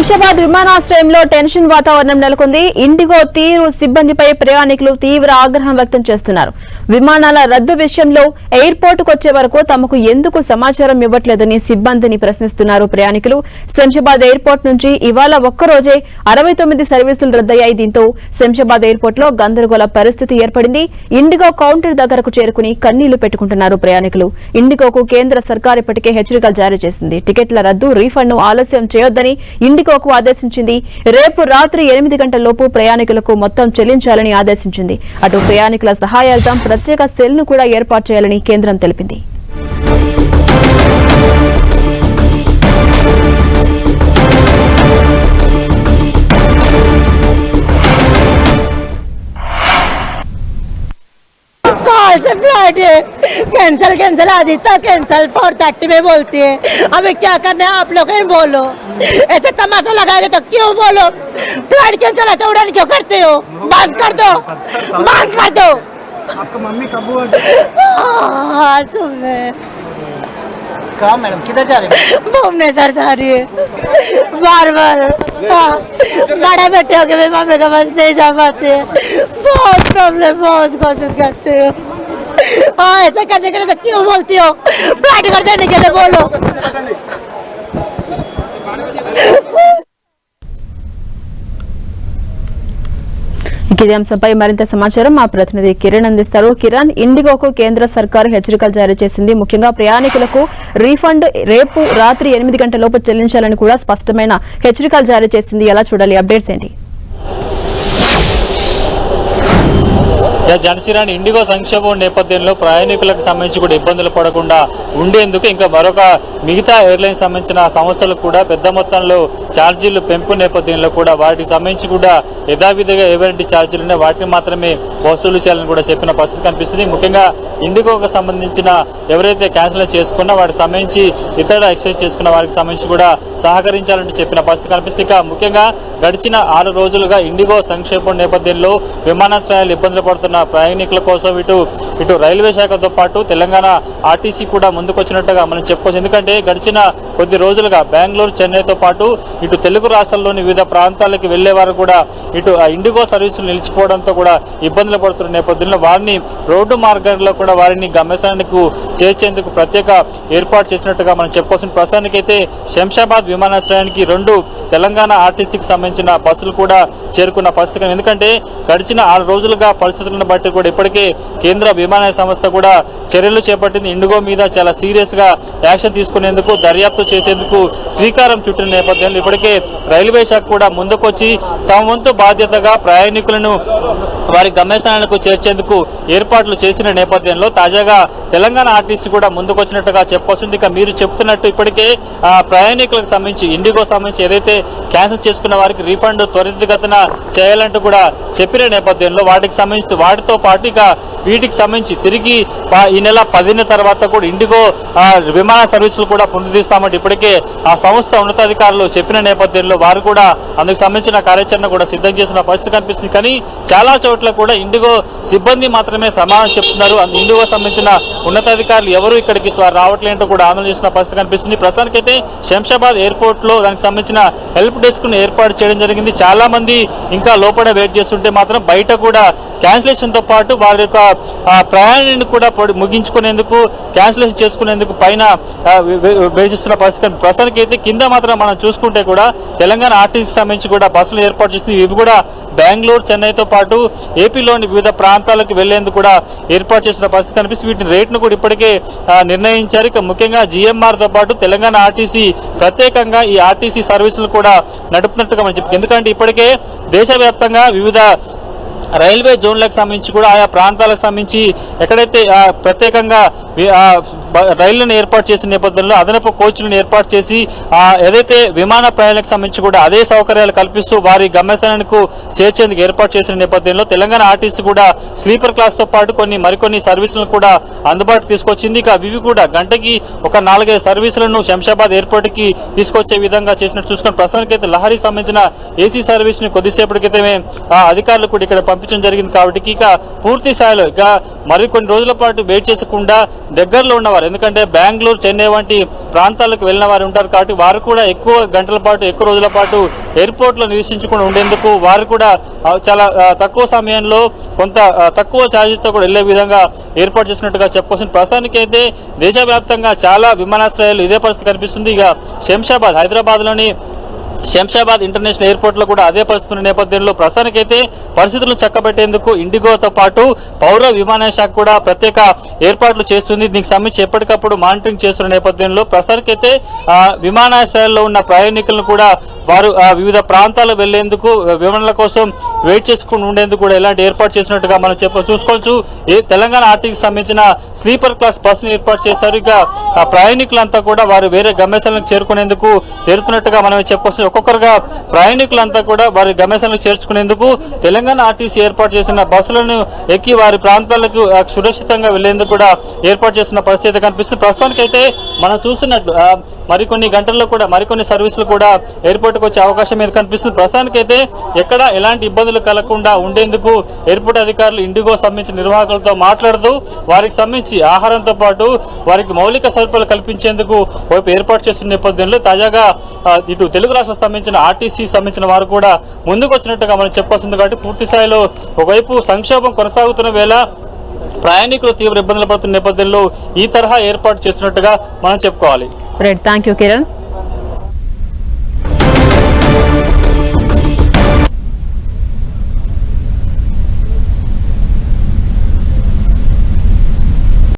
శంషాబాద్ విమానాశ్రయంలో టెన్షన్ వాతావరణం నెలకొంది. ఇండిగో తీరు సిబ్బందిపై ప్రయాణికులు తీవ్ర ఆగ్రహం వ్యక్తం చేస్తున్నారు. విమానాల రద్దు విషయంలో ఎయిర్పోర్టుకు వచ్చే వరకు తమకు ఎందుకు సమాచారం ఇవ్వట్లేదని సిబ్బందిని ప్రశ్నిస్తున్నారు ప్రయాణికులు. శంషాబాద్ ఎయిర్పోర్ట్ నుంచి ఇవాళ ఒక్కరోజే 69 సర్వీసులు రద్దయ్యాయి. దీంతో శంషాబాద్ ఎయిర్పోర్ట్ లో గందరగోళ పరిస్థితి ఏర్పడింది. ఇండిగో కౌంటర్ దగ్గరకు చేరుకుని కన్నీళ్లు పెట్టుకుంటున్నారు ప్రయాణికులు. ఇండిగోకు కేంద్ర సర్కార్ ఇప్పటికే హెచ్చరికలు జారీ చేసింది. టికెట్ల రద్దు, రీఫండ్ ను ఆలస్యం చేయొద్దని ఇండిగోకు ఆదేశించింది. రేపు రాత్రి 8 గంటలలోపు ప్రయాణికులకు మొత్తం చెల్లించాలని ఆదేశించింది. అటు ప్రయాణికుల సహాయార్థం ప్రత్యేక సెల్ ను కూడా ఏర్పాటు చేయాలని కేంద్రం తెలిపింది. कॉल से फ्लाइट है कैंसिल आधी तक कैंसिल 4:30 में बोलती है। अभी क्या करना है आप लोग ही बोलो। ऐसे तमाशा लगाएंगे तो क्यों बोलो। फ्लाइट क्यों चलाते हो, उड़ान क्यों करते हो। बंद कर दो, बंद कर दो। आपका मम्मी कब हाँ सुनने कहा मैडम किधर जा रहे हैं? भुवनेश्वर जा रही है बार बार। बड़े बेटे हो गए मम्मी के पास नहीं जा पाते। बहुत प्रॉब्लम, बहुत कोशिश करते हो। हाँ ऐसा करने के लिए तो क्यों बोलती हो। फ्लाइट कर देने के लिए बोलो। ఇదే అంశంపై మరింత సమాచారం మా ప్రతినిధి కిరణ్ అందిస్తారు. కిరణ్, ఇండిగోకు కేంద్ర సర్కార్ హెచ్చరికలు జారీ చేసింది. ముఖ్యంగా ప్రయాణికులకు రీఫండ్ రేపు రాత్రి 8 గంటలలోపు చెల్లించాలని కూడా స్పష్టమైన హెచ్చరికలు జారీ చేసింది. ఎలా చూడాలి, అప్డేట్స్ ఏంటి? జనసేన ఇండిగో సంక్షోభం నేపథ్యంలో ప్రయాణికులకు సంబంధించి కూడా ఇబ్బందులు పడకుండా ఉండేందుకు ఇంకా మరొక మిగతా ఎయిర్లైన్స్ సంబంధించిన సంస్థలకు కూడా పెద్ద మొత్తంలో ఛార్జీలు పెంపు నేపథ్యంలో కూడా వాటికి సంబంధించి కూడా యథావిధిగా ఏవైనా ఛార్జీలు ఉన్నాయో వాటిని మాత్రమే వసూలు చేయాలని కూడా చెప్పిన పరిస్థితి కనిపిస్తుంది. ముఖ్యంగా ఇండిగోకి సంబంధించిన ఎవరైతే క్యాన్సిల్ చేసుకున్నా వాటికి సంబంధించి ఇతర ఎక్స్చేంజ్ చేసుకున్న వారికి సంబంధించి కూడా సహకరించాలంటూ చెప్పిన పరిస్థితి కనిపిస్తుంది. ఇక ముఖ్యంగా గడిచిన 6 రోజులుగా ఇండిగో సంక్షోభం నేపథ్యంలో విమానాశ్రయాలు ఇబ్బందులు పడుతున్న ప్రయాణికుల కోసం ఇటు రైల్వే శాఖతో పాటు తెలంగాణ ఆర్టీసీ కూడా ముందుకొచ్చినట్టుగా మనం చెప్పుకోవచ్చు. ఎందుకంటే గడిచిన కొద్ది రోజులుగా బెంగళూరు, చెన్నైతో పాటు ఇటు తెలుగు రాష్ట్రాల్లోని వివిధ ప్రాంతాలకు వెళ్లేవారు కూడా ఇటు ఇండిగో సర్వీసులు నిలిచిపోవడంతో కూడా ఇబ్బందులు పడుతున్న నేపథ్యంలో వారిని రోడ్డు మార్గాల్లో కూడా వారిని గమ్యస్థానానికి చేర్చేందుకు ప్రత్యేక ఏర్పాటు చేసినట్టుగా మనం చెప్పుకోవచ్చు. ప్రస్తుతానికైతే శంషాబాద్ విమానాశ్రయానికి 2 తెలంగాణ ఆర్టీసీకి సంబంధించిన బస్సులు కూడా చేరుకున్న పరిస్థితి. ఎందుకంటే గడిచిన 6 రోజులుగా పరిస్థితులను బట్టి కూడా ఇప్పటికే కేంద్ర విమానయాన సంస్థ కూడా చర్యలు చేపట్టింది. ఇండిగో మీద చాలా సీరియస్ గా యాక్షన్ తీసుకునేందుకు, దర్యాప్తు చేసేందుకు శ్రీకారం చుట్టిన నేపథ్యంలో ఇప్పటికే రైల్వే శాఖ కూడా ముందుకొచ్చి తమ వంతు బాధ్యతగా ప్రయాణికులను వారి గమ్యస్థానాలకు చేర్చేందుకు ఏర్పాట్లు చేసిన నేపథ్యంలో తాజాగా తెలంగాణ ఆర్టీసీ కూడా ముందుకొచ్చినట్టుగా చెప్పొస్తుంది. ఇక మీరు చెప్తున్నట్టు ఇప్పటికే ప్రయాణికులకు సంబంధించి ఇండిగో సంబంధించి ఏదైతే క్యాన్సిల్ చేసుకున్న వారికి రీఫండ్ త్వరితగతిన చేయాలంటూ కూడా చెప్పిన నేపథ్యంలో వాటితో పాటు ఇక వీటికి సంబంధించి తిరిగి ఈ నెల 10 తర్వాత కూడా ఇండిగో విమాన సర్వీసులు కూడా పునరుద్ధరిస్తామంటే ఇప్పటికే ఆ సంస్థ ఉన్నతాధికారులు చెప్పిన నేపథ్యంలో వారు కూడా అందుకు సంబంధించిన కార్యాచరణ కూడా సిద్ధం చేసిన పరిస్థితి కనిపిస్తుంది. కానీ చాలా చోట్ల కూడా ఇండిగో సిబ్బంది మాత్రమే సమాధానం చెప్తున్నారు. ఇండిగో సంబంధించిన ఉన్నతాధికారులు ఎవరు ఇక్కడికి రావట్లేంటో కూడా ఆందోళన చేసిన పరిస్థితి కనిపిస్తుంది. ప్రస్తుతానికైతే శంషాబాద్ ఎయిర్పోర్ట్ లో దానికి సంబంధించిన హెల్ప్ డెస్క్ ను ఏర్పాటు చేయడం జరిగింది. చాలా మంది ఇంకా లోపల వెయిట్ చేస్తుంటే మాత్రం బయట కూడా క్యాన్సిలేషన్ తో పాటు వారి యొక్క ప్రయాణాన్ని కూడా ముగించుకునేందుకు, క్యాన్సిలేషన్ చేసుకునేందుకు పైన వేచిస్తున్న పరిస్థితి. ప్రస్తుతానికి అయితే కింద మాత్రం మనం చూసుకుంటే కూడా తెలంగాణ ఆర్టీసీ సంబంధించి కూడా బస్సులు ఏర్పాటు చేసింది. ఇవి కూడా బెంగళూరు, చెన్నైతో పాటు ఏపీలోని వివిధ ప్రాంతాలకు వెళ్లేందుకు కూడా ఏర్పాటు చేసిన పరిస్థితి కనిపిస్తుంది. వీటి రేట్ను కూడా ఇప్పటికే నిర్ణయించారు. ఇక ముఖ్యంగా జిఎంఆర్ తో పాటు తెలంగాణ ఆర్టీసీ ప్రత్యేకంగా ఈ ఆర్టీసీ సర్వీసులు కూడా నడుపుతున్నట్టుగా మనం చెప్తాం. ఎందుకంటే ఇప్పటికే దేశవ్యాప్తంగా వివిధ రైల్వే జోన్లకు సంబంధించి కూడా ఆయా ప్రాంతాలకు సంబంధించి ఎక్కడైతే ప్రత్యేకంగా రైళ్లను ఏర్పాటు చేసిన నేపథ్యంలో అదనపు కోచ్లను ఏర్పాటు చేసి ఏదైతే విమాన ప్రయాణాలకు సంబంధించి కూడా అదే సౌకర్యాలు కల్పిస్తూ వారి గమ్యస్థానానికి చేర్చేందుకు ఏర్పాటు చేసిన నేపథ్యంలో తెలంగాణ ఆర్టీసీ కూడా స్లీపర్ క్లాస్ తో పాటు మరికొన్ని సర్వీసులను కూడా అందుబాటుకు తీసుకొచ్చింది. ఇక అవి కూడా గంటకి ఒక 4-5 సర్వీసులను శంషాబాద్ ఎయిర్పోర్ట్ కి తీసుకొచ్చే విధంగా చేసినట్టు చూసుకుని ప్రస్తుతానికి అయితే లహరి సంబంధించిన ఏసీ సర్వీస్ ని కొద్దిసేపటి క్రితమే అధికారులు కూడా ఇక్కడ పంపించడం జరిగింది. కాబట్టి ఇక పూర్తి స్థాయిలో ఇక మరికొన్ని రోజుల పాటు వెయిట్ చేయకుండా దగ్గరలో ఉన్నవారు ఎందుకంటే బెంగళూరు, చెన్నై వంటి ప్రాంతాలకు వెళ్ళిన వారు ఉంటారు కాబట్టి వారు కూడా ఎక్కువ గంటల పాటు, ఎక్కువ రోజుల పాటు ఎయిర్పోర్ట్లో నిరీక్షించకుండా ఉండేందుకు వారు కూడా చాలా తక్కువ సమయంలో కొంత తక్కువ ఛార్జీతో కూడా వెళ్లే విధంగా ఏర్పాటు చేసినట్టుగా చెప్పుకోవచ్చు. ప్రస్తుతానికి అయితే దేశవ్యాప్తంగా చాలా విమానాశ్రయాలు ఇదే పరిస్థితి కనిపిస్తుంది. ఇక శంషాబాద్, హైదరాబాద్లోని శంషాబాద్ ఇంటర్నేషనల్ ఎయిర్పోర్ట్లో కూడా అదే పరిస్థితి ఉన్న నేపథ్యంలో ప్రస్తుతానికైతే పరిస్థితులను చక్కబెట్టేందుకు ఇండిగోతో పాటు పౌర విమానయాన శాఖ కూడా ప్రత్యేక ఏర్పాట్లు చేస్తుంది. దీనికి సంబంధించి ఎప్పటికప్పుడు మానిటరింగ్ చేస్తున్న నేపథ్యంలో ప్రస్తుతానికైతే విమానాశ్రయాల్లో ఉన్న ప్రయాణికులను కూడా వారు వివిధ ప్రాంతాలు వెళ్లేందుకు విమానాల కోసం వెయిట్ చేసుకుని ఉండేందుకు కూడా ఎలాంటి ఏర్పాటు చేసినట్టుగా మనం చూసుకోవచ్చు. తెలంగాణ ఆర్టీసీకి సంబంధించిన స్లీపర్ క్లాస్ బస్సును ఏర్పాటు చేశారు. ఇక ప్రయాణికులంతా కూడా వారు వేరే గమ్యస్థానాలకు చేరుకునేందుకు చేరుతున్నట్టుగా మనం చెప్పుకోవచ్చు. ఒక్కొక్కరుగా ప్రయాణికులంతా కూడా వారి గమ్యస్థానాలకు చేర్చుకునేందుకు తెలంగాణ ఆర్టీసీ ఏర్పాటు చేసిన బస్సులను ఎక్కి వారి ప్రాంతాలకు సురక్షితంగా వెళ్లేందుకు కూడా ఏర్పాటు చేసిన పరిస్థితి కనిపిస్తుంది. ప్రస్తుతానికైతే మనం చూస్తున్నట్టు మరికొన్ని గంటల్లో కూడా మరికొన్ని సర్వీసులు కూడా ఎయిర్పోర్ట్కి వచ్చే అవకాశం మీద కనిపిస్తుంది. ప్రస్తుతానికైతే ఎక్కడ ఎలాంటి ఇబ్బందులు కలగకుండా ఉండేందుకు ఎయిర్పోర్ట్ అధికారులు ఇండిగో సంబంధించిన నిర్వాహకులతో మాట్లాడుతూ వారికి సంబంధించి ఆహారంతో పాటు వారికి మౌలిక సదుపాయాలు కల్పించేందుకు వైపు ఏర్పాటు చేస్తున్న నేపథ్యంలో తాజాగా ఇటు తెలుగు రాష్ట్రాలకు సంబంధించిన ఆర్టీసీ సంబంధించిన వారు కూడా ముందుకు వచ్చినట్టుగా మనం చెప్పాల్సింది. కాబట్టి పూర్తి స్థాయిలో ఒకవైపు సంక్షోభం కొనసాగుతున్న వేళ ప్రయాణికులు తీవ్ర ఇబ్బందులు పడుతున్న నేపథ్యంలో ఈ తరహా ఏర్పాటు చేస్తున్నట్టుగా మనం చెప్పుకోవాలి. Thank you Kiran.